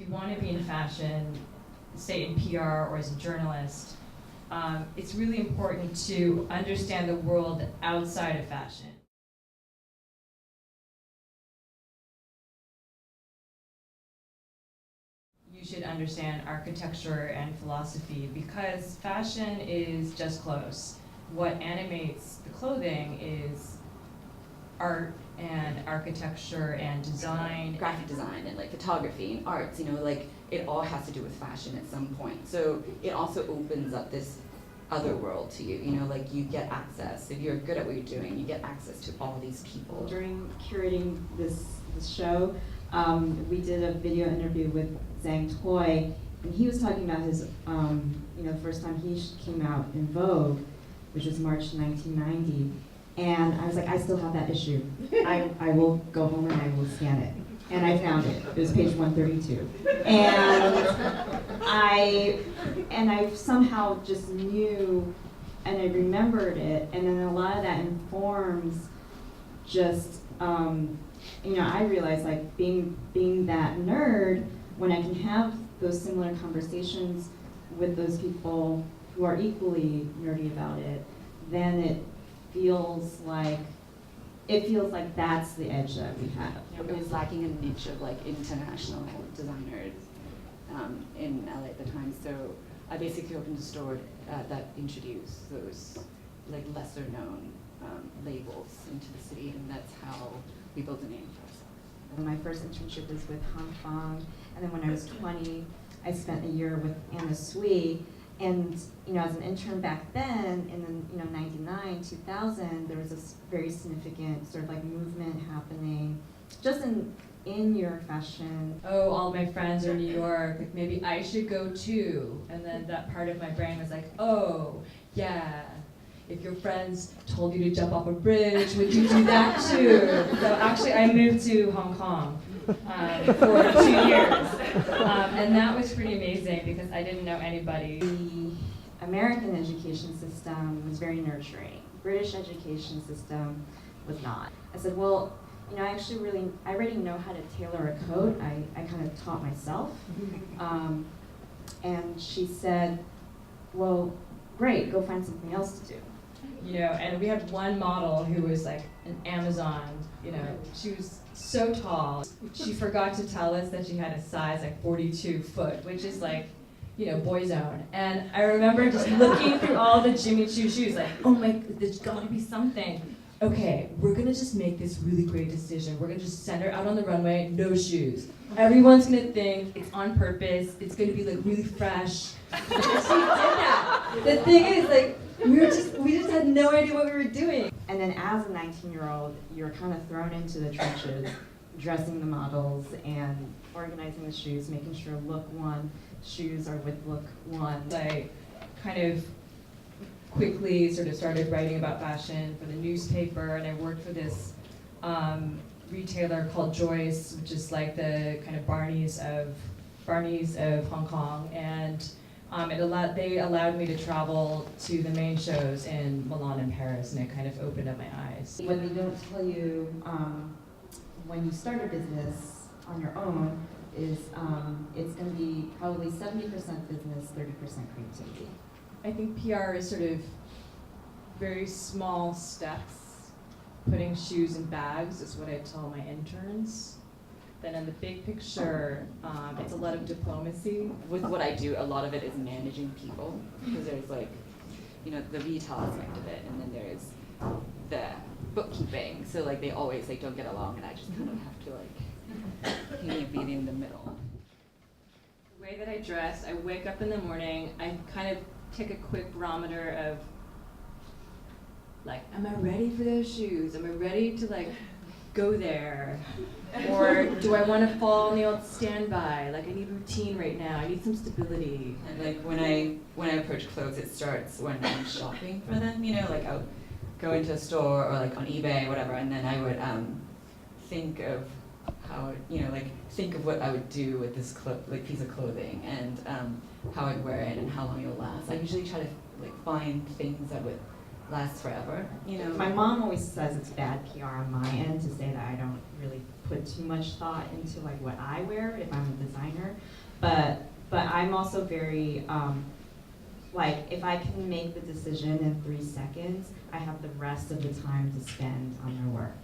you want to be in fashion, say in PR or as a journalist, it's really important to understand the world outside of fashion. You should understand architecture and philosophy because fashion is just clothes. What animates the clothing is art and architecture and design. Graphic design and like photography and arts, you know, like it all has to do with fashion at some point. So it also opens up this other world to you, you know, like you get access. If you're good at what you're doing, you get access to all these people. During curating this show, we did a video interview with Zhang Toy, and he was talking about his, the first time he came out in Vogue, which was March 1990. And I was like, I still have that issue. I will go home and I will scan it. And I found it. It was page 132. And I somehow just knew, and I remembered it. And then a lot of that informs just, I realized like being that nerd, when I can have those similar conversations with those people who are equally nerdy about it, then it feels like that's the edge that we have. It was lacking a niche of like international designers in LA at the time, so I basically opened a store that introduced those like lesser known labels into the city, and that's how we built a name for ourselves. My first internship was with Hong Kong, and then when I was 20, I spent a year with Anna Sui. And as an intern back then, in the 99, 2000, there was this very significant sort of like movement happening, just in your fashion. Oh, all my friends are in New York, like maybe I should go too. And then that part of my brain was like, oh, yeah. If your friends told you to jump off a bridge, would you do that too? So actually, I moved to Hong Kong for 2 years. And that was pretty amazing because I didn't know anybody. The American education system was very nurturing. British education system was not. I said, well, I already know how to tailor a coat. I kind of taught myself. And she said, well, great, go find something else to do. And we had one model who was like an Amazon, she was so tall. She forgot to tell us that she had a size like 42 foot, which is like, boy zone. And I remember just looking through all the Jimmy Choo shoes, like, oh my, there's gotta be something. Okay, we're gonna just make this really great decision. We're gonna just send her out on the runway, no shoes. Everyone's gonna think it's on purpose, it's gonna be like really fresh. And she did that. The thing is, like, we just had no idea what we were doing. And then as a 19-year-old, you're kind of thrown into the trenches, dressing the models and organizing the shoes, making sure look one shoes are with look one. I kind of quickly sort of started writing about fashion for the newspaper, and I worked for this retailer called Joyce, which is like the kind of Barney's of Hong Kong, and they allowed me to travel to the main shows in Milan and Paris, and it kind of opened up my eyes. What they don't tell you when you start a business on your own is it's going to be probably 70% business, 30% creativity. I think PR is sort of very small steps. Putting shoes in bags is what I tell my interns. Then in the big picture, it's a lot of diplomacy. With what I do, a lot of it is managing people, because there's like, the retail aspect of it, and then there's the bookkeeping. So like they always like don't get along, and I just kind of have to like be in the middle. The way that I dress, I wake up in the morning, I kind of take a quick barometer of like, am I ready for those shoes? Am I ready to like go there? Or do I want to fall on the old standby? Like I need routine right now. I need some stability. And like when I approach clothes, it starts when I'm shopping for them. Like I'll go into a store or like on eBay or whatever, and then I would think of how think of what I would do with this piece of clothing, and how I'd wear it and how long it'll last. I usually try to like find things that would last forever, you know. My mom always says it's bad PR on my end to say that I don't really put too much thought into like what I wear if I'm a designer, but I'm also very like if I can make the decision in 3 seconds, I have the rest of the time to spend on their work.